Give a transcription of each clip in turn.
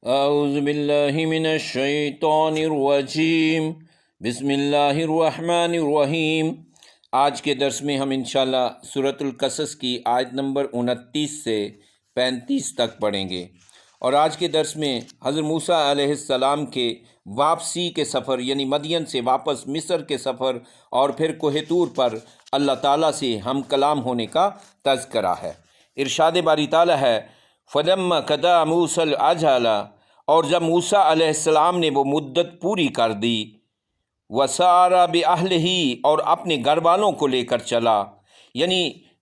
اعوذ باللہ من الشیطان الرجیم بسم اللہ الرحمن الرحیم۔ آج کے درس میں ہم انشاءاللہ سورۃ القصص کی آیت نمبر 29 سے 35 تک پڑھیں گے، اور آج کے درس میں حضرت موسیٰ علیہ السلام کے واپسی کے سفر یعنی مدین سے واپس مصر کے سفر اور پھر کوہ طور پر اللہ تعالیٰ سے ہم کلام ہونے کا تذکرہ ہے۔ ارشاد باری تعالیٰ ہے فَلَمَّا قَضَىٰ مُوسَى الْأَجَلَ، اور جب موسیٰ علیہ السلام نے وہ مدت پوری کر دی، وَسَارَ بِأَهْلِهِ، اور اپنے گھر والوں کو لے کر چلا، یعنی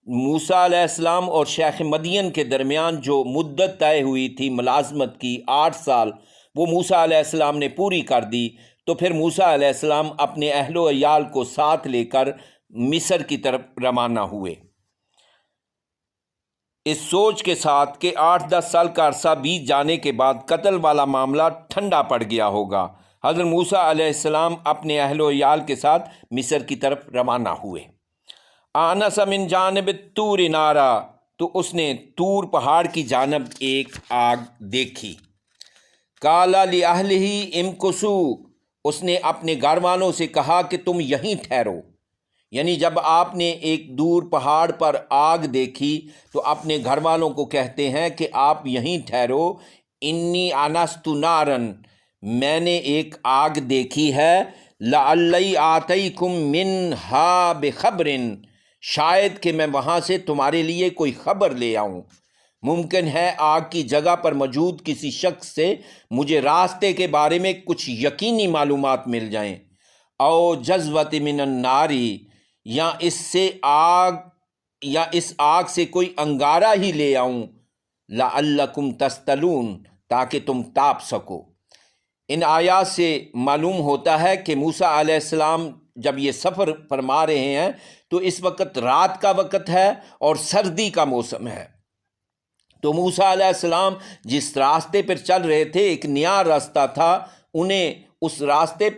موسیٰ علیہ السلام اور شیخ مدین کے درمیان جو مدت طے ہوئی تھی ملازمت کی 8 سال، وہ موسیٰ علیہ السلام نے پوری کر دی۔ تو پھر موسیٰ علیہ السلام اپنے اہل و عیال کو ساتھ لے کر مصر کی طرف روانہ ہوئے، اس سوچ کے ساتھ کہ 8-10 سال کا عرصہ بیت جانے کے بعد قتل والا معاملہ ٹھنڈا پڑ گیا ہوگا۔ حضرت موسیٰ علیہ السلام اپنے اہل و عیال کے ساتھ مصر کی طرف روانہ ہوئے۔ آنس من جانب طور نارا، تو اس نے طور پہاڑ کی جانب ایک آگ دیکھی۔ قالا لأہلہ امکثوا، اس نے اپنے گھر والوں سے کہا کہ تم یہیں ٹھہرو، یعنی جب آپ نے ایک دور پہاڑ پر آگ دیکھی تو اپنے گھر والوں کو کہتے ہیں کہ آپ یہیں ٹھہرو۔ انی آنست نارن، میں نے ایک آگ دیکھی ہے، لعلی آتیکم منہا بخبر، شاید کہ میں وہاں سے تمہارے لیے کوئی خبر لے آؤں۔ ممکن ہے آگ کی جگہ پر موجود کسی شخص سے مجھے راستے کے بارے میں کچھ یقینی معلومات مل جائیں۔ او جذوۃ من الناری، یا اس آگ سے کوئی انگارہ ہی لے آؤں، لعلکم تستلون، تاکہ تم تاپ سکو۔ ان آیات سے معلوم ہوتا ہے کہ موسیٰ علیہ السلام جب یہ سفر فرما رہے ہیں تو اس وقت رات کا وقت ہے اور سردی کا موسم ہے۔ تو موسیٰ علیہ السلام جس راستے پر چل رہے تھے ایک نیا راستہ تھا، انہیں اس راستے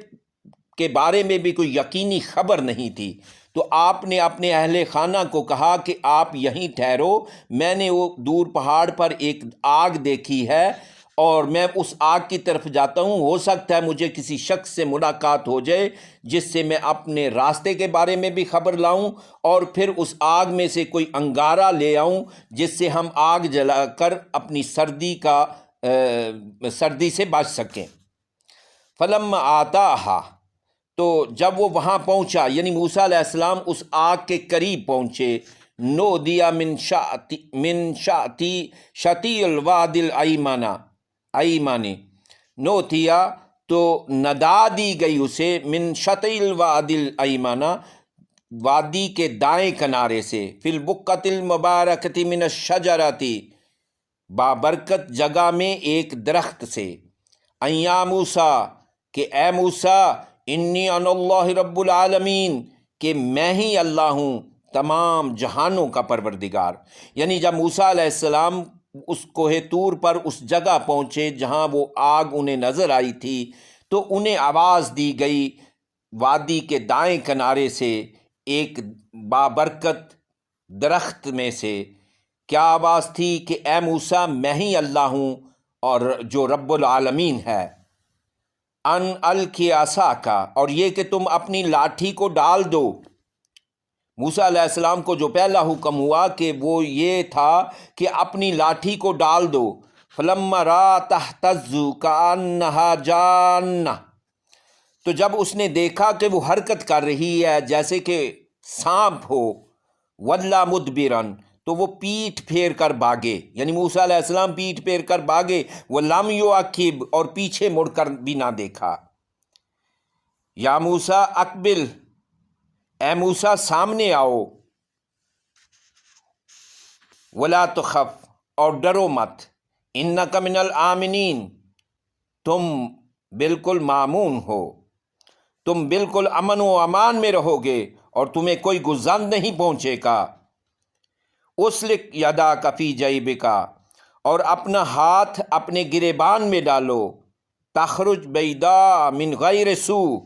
کے بارے میں بھی کوئی یقینی خبر نہیں تھی۔ تو آپ نے اپنے اہل خانہ کو کہا کہ آپ یہیں ٹھہرو، میں نے وہ دور پہاڑ پر ایک آگ دیکھی ہے اور میں اس آگ کی طرف جاتا ہوں، ہو سکتا ہے مجھے کسی شخص سے ملاقات ہو جائے جس سے میں اپنے راستے کے بارے میں بھی خبر لاؤں اور پھر اس آگ میں سے کوئی انگارہ لے آؤں جس سے ہم آگ جلا کر اپنی سردی سے بچ سکیں۔ فلما آتاہا، تو جب وہ وہاں پہنچا یعنی موسیٰ علیہ السلام اس آگ کے قریب پہنچے، نودیا من شاتی شتی الوادی الایمن، نوتیا تو ندا دی گئی اسے، من شتی الوادی الایمن، وادی کے دائیں کنارے سے، فی البقعۃ المبارکۃ من الشجرۃ، بابرکت جگہ میں ایک درخت سے، ان یا موسیٰ، کہ اے موسیٰ، انی انا اللہ رب العالمین، کہ میں ہی اللہ ہوں تمام جہانوں کا پروردگار۔ یعنی جب موسیٰ علیہ السلام اس کوہ طور پر اس جگہ پہنچے جہاں وہ آگ انہیں نظر آئی تھی تو انہیں آواز دی گئی وادی کے دائیں کنارے سے ایک بابرکت درخت میں سے۔ کیا آواز تھی؟ کہ اے موسیٰ، میں ہی اللہ ہوں اور جو رب العالمین ہے۔ ان القی عصاک، اور یہ کہ تم اپنی لاٹھی کو ڈال دو۔ موسیٰ علیہ السلام کو جو پہلا حکم ہوا کہ وہ یہ تھا کہ اپنی لاٹھی کو ڈال دو۔ فلما را تہتز کانہا جانہ، تو جب اس نے دیکھا کہ وہ حرکت کر رہی ہے جیسے کہ سانپ ہو، ولا مدبرن، تو وہ پیٹھ پھیر کر بھاگے، یعنی موسیٰ علیہ السلام پیٹھ پھیر کر بھاگے، ولم یعقب، اور پیچھے مڑ کر بھی نہ دیکھا۔ یا موسیٰ اقبل، اے موسیٰ سامنے آؤ، ولا تخف، اور ڈرو مت، انک من الآمنین، تم بالکل مامون ہو، تم بالکل امن و امان میں رہو گے اور تمہیں کوئی گزند نہیں پہنچے گا۔ اسلک یداک فی جیبک، اور اپنا ہاتھ اپنے گریبان میں ڈالو، تخرج بیضاء من غیر سوء،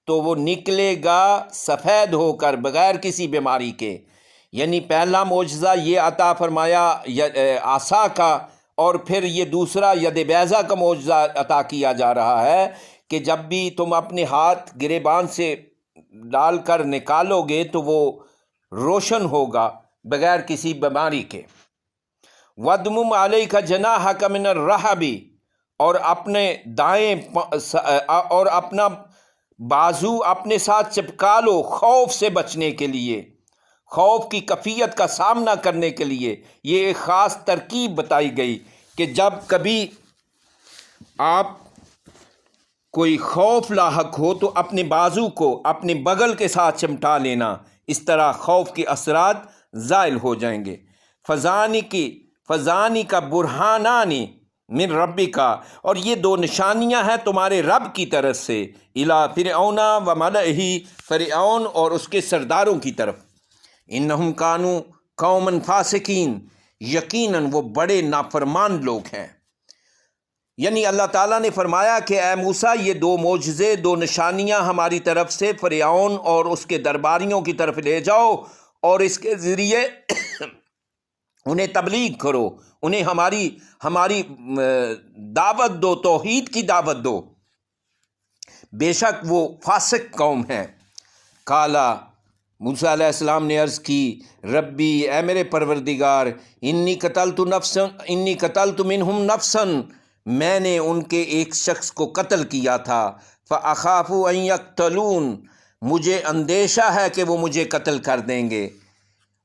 تو وہ نکلے گا سفید ہو کر بغیر کسی بیماری کے۔ یعنی پہلا معجزہ یہ عطا فرمایا عصا کا، اور پھر یہ دوسرا ید بیضا کا معجزہ عطا کیا جا رہا ہے کہ جب بھی تم اپنے ہاتھ گریبان سے ڈال کر نکالو گے تو وہ روشن ہوگا بغیر کسی بیماری کے۔ وَدْمُمْ عَلَيْكَ جَنَاحَكَ مِنَ الرَّحَبِ، اور اپنے دائیں اور اپنا بازو اپنے ساتھ چپکا لو خوف سے بچنے کے لیے، خوف کی کیفیت کا سامنا کرنے کے لیے۔ یہ ایک خاص ترکیب بتائی گئی کہ جب کبھی آپ کوئی خوف لاحق ہو تو اپنے بازو کو اپنے بغل کے ساتھ چمٹا لینا، اس طرح خوف کے اثرات زائل ہو جائیں گے۔ فَذَانِكَ کا برہانانی من ربی کا، اور یہ دو نشانیاں ہیں تمہارے رب کی طرف سے، الی فرعون و ملئہ، فرعون اور اس کے سرداروں کی طرف۔ انہم کانوا قوما فاسقین، یقیناً وہ بڑے نافرمان لوگ ہیں۔ یعنی اللہ تعالیٰ نے فرمایا کہ اے موسیٰ، یہ دو معجزے، دو نشانیاں ہماری طرف سے فرعون اور اس کے درباریوں کی طرف لے جاؤ، اور اس کے ذریعے انہیں تبلیغ کرو، انہیں ہماری دعوت دو، توحید کی دعوت دو، بے شک وہ فاسق قوم ہے۔ قالا، موسیٰ علیہ السلام نے عرض کی، ربی، اے میرے پروردگار، انی قتلت منہم نفسا، میں نے ان کے ایک شخص کو قتل کیا تھا، فاخاف ان یقتلون، مجھے اندیشہ ہے کہ وہ مجھے قتل کر دیں گے۔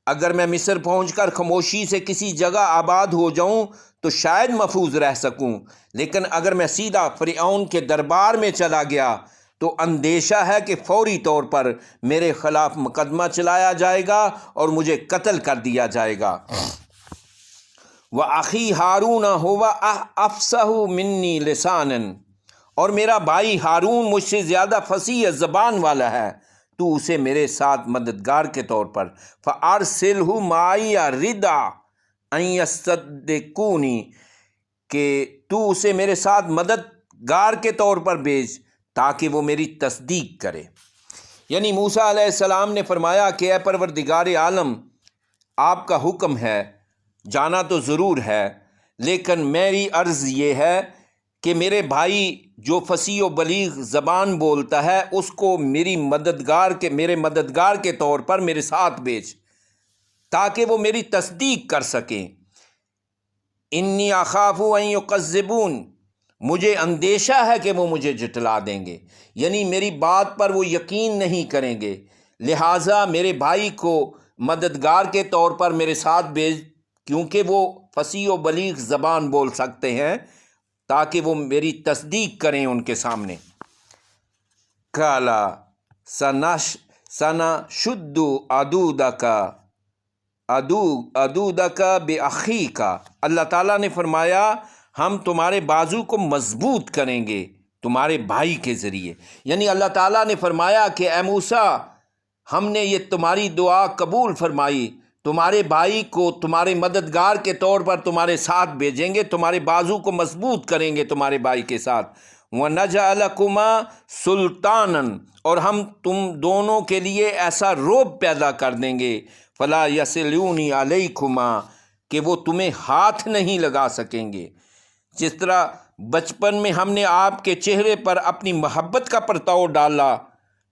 اگر میں مصر پہنچ کر خاموشی سے کسی جگہ آباد ہو جاؤں تو شاید محفوظ رہ سکوں، لیکن اگر میں سیدھا فرعون کے دربار میں چلا گیا تو اندیشہ ہے کہ فوری طور پر میرے خلاف مقدمہ چلایا جائے گا اور مجھے قتل کر دیا جائے گا۔ وَأَخِي ہارون هُوَ أَفْصَحُ مِنِّي لِسَانًا، اور میرا بھائی ہارون مجھ سے زیادہ فصیح زبان والا ہے، تو اسے میرے ساتھ مددگار کے طور پر فَأَرْسِلْهُ مَعِيَ رِدْءًا أَن يَصْطَدِّقُونِي، کہ تو اسے میرے ساتھ مددگار کے طور پر بھیج تاکہ وہ میری تصدیق کرے۔ یعنی موسیٰ علیہ السلام نے فرمایا کہ اے پروردگار عالم، آپ کا حکم ہے، جانا تو ضرور ہے، لیکن میری عرض یہ ہے کہ میرے بھائی جو فصیح و بلیغ زبان بولتا ہے اس کو میرے مددگار کے طور پر میرے ساتھ بھیج تاکہ وہ میری تصدیق کر سکیں۔ انی اخاف ان یکذبون، مجھے اندیشہ ہے کہ وہ مجھے جھٹلا دیں گے، یعنی میری بات پر وہ یقین نہیں کریں گے، لہٰذا میرے بھائی کو مددگار کے طور پر میرے ساتھ بھیج، کیونکہ وہ فصیح و بلیغ زبان بول سکتے ہیں، تاکہ وہ میری تصدیق کریں ان کے سامنے۔ قالا سنشد عضدک بأخیک، اللہ تعالیٰ نے فرمایا ہم تمہارے بازو کو مضبوط کریں گے تمہارے بھائی کے ذریعے۔ یعنی اللہ تعالیٰ نے فرمایا کہ اے موسیٰ، ہم نے یہ تمہاری دعا قبول فرمائی، تمہارے بھائی کو تمہارے مددگار کے طور پر تمہارے ساتھ بھیجیں گے، تمہارے بازو کو مضبوط کریں گے تمہارے بھائی کے ساتھ۔ وَنَجْعَلَكُمَا سُلْطَانًا، اور ہم تم دونوں کے لیے ایسا رعب پیدا کر دیں گے، فَلَا يَصِلُونِ عَلَيْكُمَا، کہ وہ تمہیں ہاتھ نہیں لگا سکیں گے۔ جس طرح بچپن میں ہم نے آپ کے چہرے پر اپنی محبت کا پرتاؤ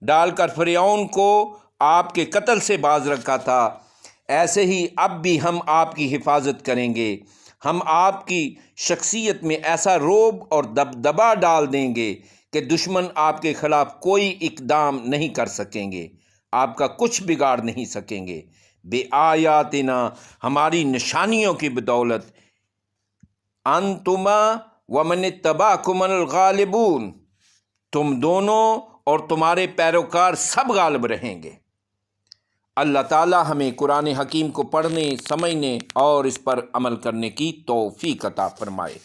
ڈال کر فرعون کو آپ کے قتل سے باز رکھا تھا، ایسے ہی اب بھی ہم آپ کی حفاظت کریں گے۔ ہم آپ کی شخصیت میں ایسا رعب اور دبدبا ڈال دیں گے کہ دشمن آپ کے خلاف کوئی اقدام نہیں کر سکیں گے، آپ کا کچھ بگاڑ نہیں سکیں گے۔ بے آیاتنا، ہماری نشانیوں کی بدولت، انتما ومن اتبعکم الغالبون، تم دونوں اور تمہارے پیروکار سب غالب رہیں گے۔ اللہ تعالی ہمیں قرآن حکیم کو پڑھنے، سمجھنے اور اس پر عمل کرنے کی توفیق عطا فرمائے۔